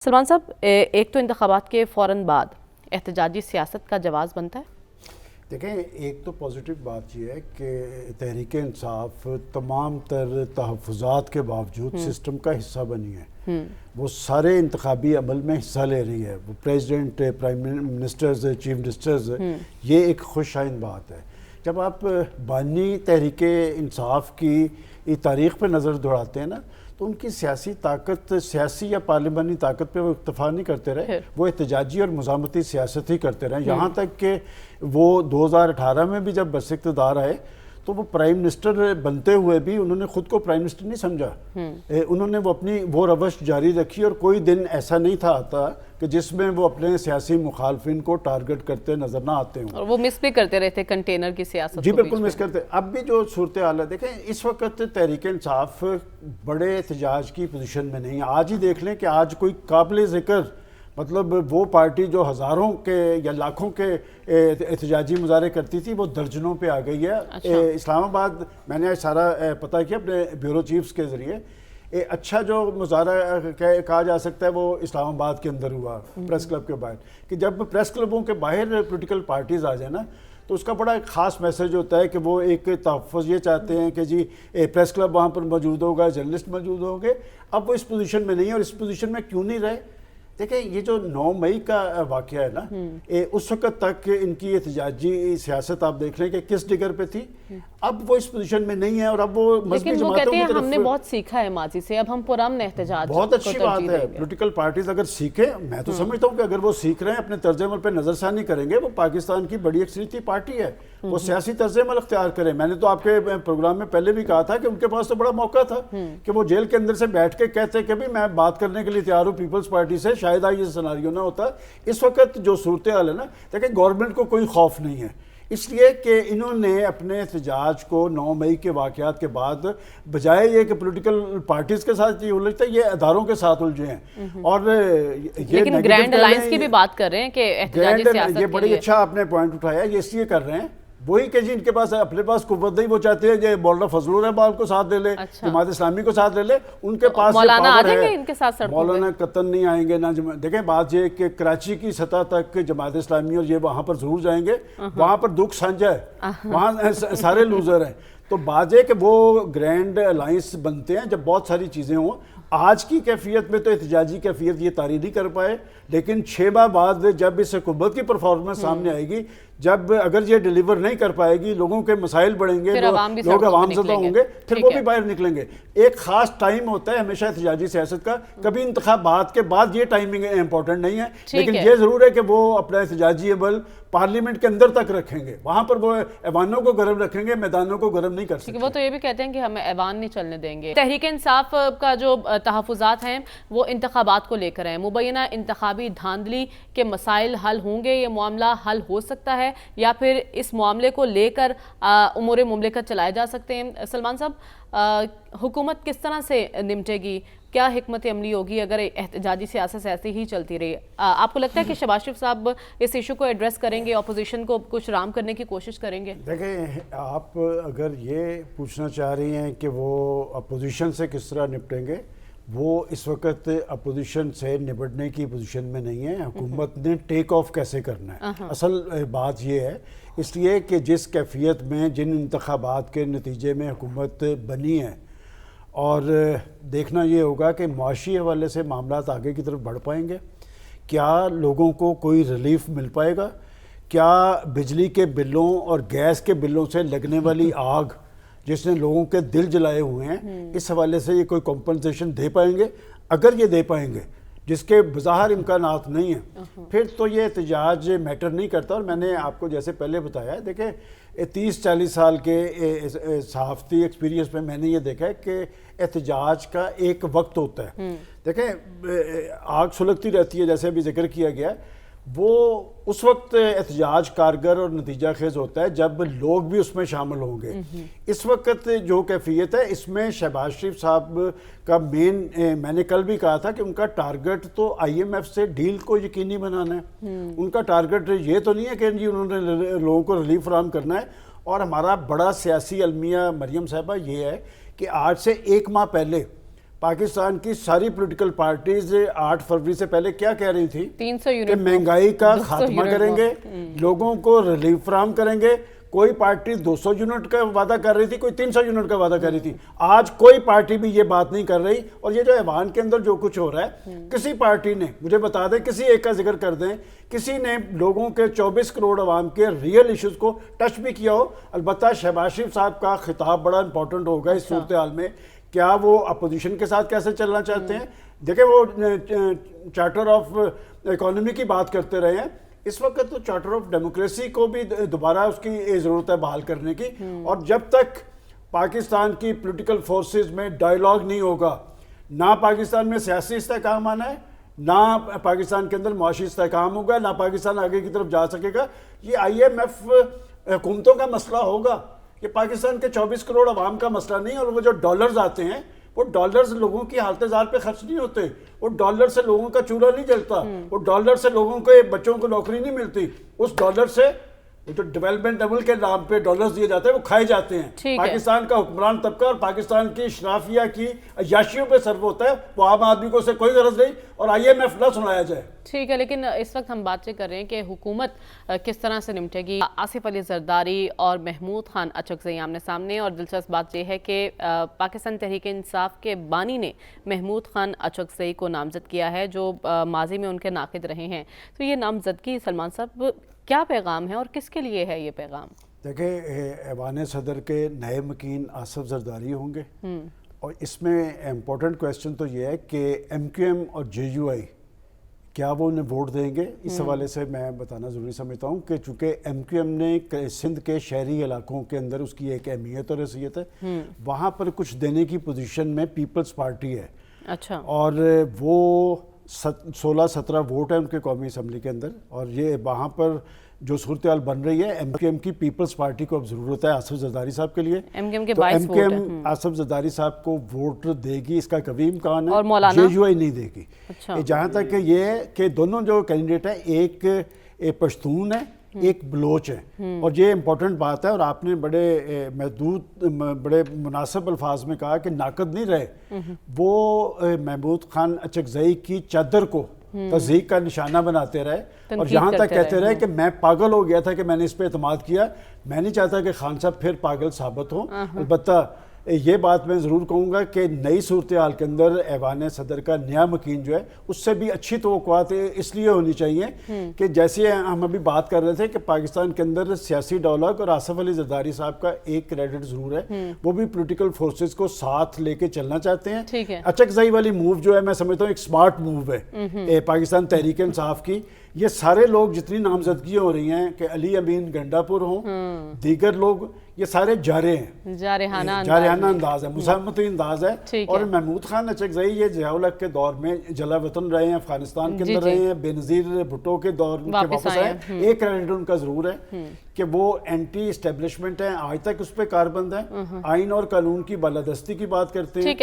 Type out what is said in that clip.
سلمان صاحب، ایک تو انتخابات کے فوراً بعد احتجاجی سیاست کا جواز بنتا ہے؟ دیکھیں، ایک تو پازیٹیو بات یہ ہے کہ تحریک انصاف تمام تر تحفظات کے باوجود سسٹم کا حصہ بنی ہے. وہ سارے انتخابی عمل میں حصہ لے رہی ہے. وہ president, prime ministers, chief ministers, یہ ایک خوش آئند بات ہے. جب آپ بانی تحریک انصاف کی تاریخ پہ نظر دوڑاتے ہیں نا، تو ان کی سیاسی طاقت، سیاسی یا پارلیمانی طاقت پہ وہ اکتفا نہیں کرتے رہے، وہ احتجاجی اور مزاحمتی سیاست ہی کرتے رہے. یہاں تک کہ وہ 2018 میں بھی جب بس اقتدار آئے تو وہ پرائم منسٹر بنتے ہوئے بھی انہوں نے خود کو پرائم منسٹر نہیں سمجھا. انہوں نے وہ روش جاری رکھی، اور کوئی دن ایسا نہیں تھا آتا کہ جس میں وہ اپنے سیاسی مخالفین کو ٹارگٹ کرتے نظر نہ آتے ہوں. اور وہ مس بھی کرتے رہتے کنٹینر کی سیاست. جی بالکل مس کرتے. اب بھی جو صورتحال ہے، دیکھیں اس وقت تحریک انصاف بڑے احتجاج کی پوزیشن میں نہیں ہے. آج ہی دیکھ لیں کہ آج کوئی قابل ذکر، مطلب وہ پارٹی جو ہزاروں کے یا لاکھوں کے احتجاجی مظاہرے کرتی تھی، وہ درجنوں پہ آ گئی ہے. اسلام آباد، میں نے سارا پتہ کیا اپنے بیورو چیفز کے ذریعے، اچھا جو مظاہرہ کہا جا سکتا ہے وہ اسلام آباد کے اندر ہوا، پریس کلب کے باہر. کہ جب پریس کلبوں کے باہر پولیٹیکل پارٹیز آ جائیں نا، تو اس کا بڑا ایک خاص میسج ہوتا ہے کہ وہ ایک تحفظ یہ چاہتے ہیں کہ جی پریس کلب وہاں پر موجود ہوگا، جرنلسٹ موجود ہوں گے. اب وہ اس پوزیشن میں نہیں ہے. اور اس پوزیشن میں کیوں نہیں رہے؟ دیکھیں، یہ جو 9 مئی کا واقعہ ہے نا، اس وقت تک ان کی احتجاجی سیاست آپ دیکھ رہے ہیں کہ کس ڈگر پہ تھی. اب وہ اس پوزیشن میں نہیں ہے، اور اب وہ مذہبی لیکن وہ جماعتوں کہتے کی ہیں طرف ہم نے بہت سیکھا ہے ماضی سے، اب ہم پرامن احتجاج بہت اچھی بات ہے. پولیٹیکل پارٹیز اگر سیکھیں، میں تو سمجھتا ہوں کہ اگر وہ سیکھ رہے ہیں، اپنے طرز عمل پہ نظر ثانی کریں گے. وہ پاکستان کی بڑی اکثریتی پارٹی ہے، وہ سیاسی طرز عمل اختیار کریں. میں نے تو آپ کے پروگرام میں پہلے بھی کہا تھا کہ ان کے پاس تو بڑا موقع تھا کہ وہ جیل کے اندر سے بیٹھ کے کہتے کہ بھی میں بات کرنے کے لیے تیار ہوں پیپلز پارٹی سے. شاید یہ سناریو نہ ہوتا. اس وقت جو صورتحال ہے نا، دیکھیں گورنمنٹ کو کوئی خوف نہیں ہے، اس لیے کہ انہوں نے اپنے احتجاج کو 9 مئی کے واقعات کے بعد بجائے یہ کہ پولیٹیکل پارٹیز کے ساتھ یہ الجھتے ہیں، یہ اداروں کے ساتھ الجھے ہیں. اور لیکن گرینڈ الائنس کی بھی بات کر رہے ہیں کہ احتجاجی سیاست یہ بڑی اچھا آپ نے پوائنٹ اٹھایا. یہ اس لیے کر رہے ہیں وہی کہ جی ان کے پاس اپنے پاس قوت نہیں. وہ چاہتے ہیں کہ مولانا فضل الرحمان کو ساتھ لے لے، جماعت اسلامی کو ساتھ لے لے. ان کے پاس مولانا آ جائیں گے ان کے ساتھ؟ مولانا قطن نہیں آئیں گے. دیکھیں بات یہ کہ کراچی کی سطح تک جماعت اسلامی اور یہ وہاں پر ضرور جائیں گے. وہاں پر دکھ سانجھا ہے، وہاں سارے لوزر ہیں. تو بات یہ کہ وہ گرینڈ الائنس بنتے ہیں جب بہت ساری چیزیں ہوں. آج کی کیفیت میں تو احتجاجی کیفیت یہ طاری نہیں کر پائے، لیکن 6 ماہ بعد جب اس حکومت کی پرفارمنس سامنے آئے گی، جب اگر یہ ڈیلیور نہیں کر پائے گی، لوگوں کے مسائل بڑھیں گے، لوگ عوام زدہ ہوں گے، پھر وہ بھی باہر نکلیں گے. ایک خاص ٹائم ہوتا ہے ہمیشہ احتجاجی سیاست کا. کبھی انتخابات کے بعد یہ ٹائمنگ امپورٹنٹ نہیں ہے، لیکن یہ ضرور ہے کہ وہ اپنا احتجاجی عمل پارلیمنٹ کے اندر تک رکھیں گے. وہاں پر وہ ایوانوں کو گرم رکھیں گے، میدانوں کو گرم نہیں کر سکتے. وہ تو یہ بھی کہتے ہیں کہ ہمیں ایوان نہیں چلنے دیں گے. تحریک انصاف کا جو تحفظات ہیں وہ انتخابات کو لے کر ہیں. مبینہ انتخابی دھاندلی کے مسائل حل ہوں گے؟ یہ معاملہ حل ہو سکتا ہے یا پھر اس معاملے کو لے کر امور مملکت چلائے جا سکتے ہیں؟ سلمان صاحب، حکومت کس طرح سے نمٹے گی؟ کیا حکمت عملی ہوگی اگر احتجاجی سیاست ایسی ہی چلتی رہی؟ آپ کو لگتا ہے کہ شہباز شریف صاحب اس ایشو کو ایڈریس کریں گے، اپوزیشن کو کچھ رام کرنے کی کوشش کریں گے؟ دیکھیں، آپ اگر یہ پوچھنا چاہ رہی ہیں کہ وہ اپوزیشن سے کس طرح نپٹیں گے، وہ اس وقت اپوزیشن سے نپٹنے کی پوزیشن میں نہیں ہے. حکومت نے ٹیک آف کیسے کرنا ہے، اصل بات یہ ہے. اس لیے کہ جس کیفیت میں جن انتخابات کے نتیجے میں حکومت بنی ہے، اور دیکھنا یہ ہوگا کہ معاشی حوالے سے معاملات آگے کی طرف بڑھ پائیں گے. کیا لوگوں کو کوئی ریلیف مل پائے گا؟ کیا بجلی کے بلوں اور گیس کے بلوں سے لگنے والی آگ جس نے لوگوں کے دل جلائے ہوئے ہیں، اس حوالے سے یہ کوئی کمپنسیشن دے پائیں گے؟ اگر یہ دے پائیں گے، جس کے بظاہر امکانات نہیں ہیں، پھر تو یہ احتجاج میٹر نہیں کرتا. اور میں نے آپ کو جیسے پہلے بتایا ہے، دیکھیں 30-40 سال کے صحافتی ایکسپیرینس میں نے یہ دیکھا ہے کہ احتجاج کا ایک وقت ہوتا ہے. دیکھیں آگ سلگتی رہتی ہے، جیسے ابھی ذکر کیا گیا، وہ اس وقت احتجاج کارگر اور نتیجہ خیز ہوتا ہے جب لوگ بھی اس میں شامل ہوں گے. اس وقت جو کیفیت ہے، اس میں شہباز شریف صاحب کا میں نے کل بھی کہا تھا کہ ان کا ٹارگٹ تو IMF سے ڈیل کو یقینی بنانا ہے. ان کا ٹارگٹ یہ تو نہیں ہے کہ انہوں نے لوگوں کو ریلیف فراہم کرنا ہے. اور ہمارا بڑا سیاسی المیہ مریم صاحبہ یہ ہے کہ آج سے 1 ماہ پہلے پاکستان کی ساری پولیٹیکل پارٹیز 8 فروری سے پہلے کیا کہہ رہی تھی 300 یونٹ کہ مہنگائی کا خاتمہ کریں گے, لوگوں کو ریلیف فراہم کریں گے. کوئی پارٹی 200 یونٹ کا وعدہ کر رہی تھی, کوئی 300 یونٹ کا وعدہ کر رہی تھی. آج کوئی پارٹی بھی یہ بات نہیں کر رہی. اور یہ جو ایوان کے اندر جو کچھ ہو رہا ہے, کسی پارٹی نے, مجھے بتا دیں, کسی ایک کا ذکر کر دیں, کسی نے لوگوں کے 24 کروڑ عوام کے ریئل ایشوز کو ٹچ بھی کیا ہو. البتہ شہباز شریف صاحب کا خطاب بڑا امپورٹنٹ ہوگا اس صورتحال میں. کیا وہ اپوزیشن کے ساتھ کیسے چلنا چاہتے ہیں؟ دیکھیں وہ چارٹر آف اکانومی کی بات کرتے رہے ہیں. اس وقت تو چارٹر آف ڈیموکریسی کو بھی دوبارہ اس کی ضرورت ہے بحال کرنے کی. اور جب تک پاکستان کی پولیٹیکل فورسز میں ڈائیلاگ نہیں ہوگا, نہ پاکستان میں سیاسی استحکام آنا ہے, نہ پاکستان کے اندر معاشی استحکام ہوگا, نہ پاکستان آگے کی طرف جا سکے گا. یہ IMF حکومتوں کا مسئلہ ہوگا, یہ پاکستان کے 24 کروڑ عوام کا مسئلہ نہیں. اور وہ جو ڈالرز آتے ہیں, وہ ڈالرز لوگوں کی حالت زار پہ خرچ نہیں ہوتے, وہ ڈالر سے لوگوں کا چولہا نہیں جلتا, وہ ڈالر سے لوگوں کے بچوں کو نوکری نہیں ملتی. اس ڈالر سے جو ڈیولپمنٹ لیول کے نام پہ ڈالرز دیے جاتے ہیں وہ کھائے جاتے ہیں. پاکستان کا حکمران طبقہ اور پاکستان کی اشرافیہ کی عیاشیوں پہ صرف ہوتا ہے. وہ عام آدمی کو اسے کوئی غرض نہیں, اور IMF نہ سنایا جائے. ٹھیک ہے, لیکن اس وقت ہم بات کر رہے ہیں کہ حکومت کس طرح سے نمٹے گی. آصف علی زرداری اور محمود خان اچکزئی آمنے سامنے, اور دلچسپ بات یہ ہے کہ پاکستان تحریک انصاف کے بانی نے محمود خان اچکزئی کو نامزد کیا ہے, جو ماضی میں ان کے ناقد رہے ہیں. تو یہ نامزدگی سلمان صاحب کیا پیغام ہے اور کس کے لیے ہے یہ پیغام؟ دیکھیں, ایوان صدر کے نئے مکین آصف زرداری ہوں گے, اور اس میں امپورٹنٹ کویسچن تو یہ ہے کہ MQM اور JUI کیا وہ انہیں ووٹ دیں گے. اس حوالے سے میں بتانا ضروری سمجھتا ہوں کہ چونکہ MQM نے سندھ کے شہری علاقوں کے اندر اس کی ایک اہمیت اور حیثیت ہے, وہاں پر کچھ دینے کی پوزیشن میں پیپلز پارٹی ہے. اچھا. اور وہ 16-17 ووٹ ہیں ان کے قومی اسمبلی کے اندر. اور یہ وہاں پر جو صورتحال بن رہی ہے, MQM کی پیپلز پارٹی کو اب ضرورت ہے آصف زرداری صاحب کے لیے. MQM کے تو 22 ووٹ ہیں. MQM آصف زرداری صاحب کو ووٹ دے گی, اس کا قوی امکان ہے. اور مولانا JUI نہیں دے گی. اچھا. جہاں تک کہ یہ ہے کہ دونوں جو کینڈیڈیٹ ہیں, ایک پشتون ہے, ایک بلوچ ہے. اور یہ امپورٹنٹ بات ہے, اور آپ نے بڑے محدود بڑے مناسب الفاظ میں کہا کہ ناقد نہیں رہے. وہ محمود خان اچکزئی کی چادر کو تضحیک کا نشانہ بناتے رہے, اور یہاں تک کہتے رہے کہ میں پاگل ہو گیا تھا کہ میں نے اس پہ اعتماد کیا. میں نہیں چاہتا کہ خان صاحب پھر پاگل ثابت ہوں. البتہ یہ بات میں ضرور کہوں گا کہ نئی صورتحال کے اندر ایوان صدر کا نیا مکین جو ہے, اس سے بھی اچھی توقعات اس لیے ہونی چاہیے کہ جیسے ہم ابھی بات کر رہے تھے کہ پاکستان کے اندر سیاسی ڈائلاگ, اور آصف علی زرداری صاحب کا ایک کریڈٹ ضرور ہے, وہ بھی پولیٹیکل فورسز کو ساتھ لے کے چلنا چاہتے ہیں. اچکزئی والی موو جو ہے, میں سمجھتا ہوں ایک سمارٹ موو ہے پاکستان تحریک انصاف کی. یہ سارے لوگ جتنی نامزدگیاں ہو رہی ہیں, کہ علی امین گنڈاپور ہوں, دیگر لوگ, یہ سارے جارے ہیں, جارحانہ انداز ہے, مزاحمتی انداز ہے. اور محمود خان اچکزئی یہ ضیاء الحق کے دور میں جلا وطن رہے ہیں, افغانستان کے اندر رہے ہیں, بے نظیر بھٹو کے دور کے واپس آئے. ایک کریڈٹ ان کا ضرور ہے کہ وہ اینٹی اسٹیبلشمنٹ ہیں, آج تک اس پہ کاربند ہیں, آئین اور قانون کی بالادستی کی بات کرتے ہیں.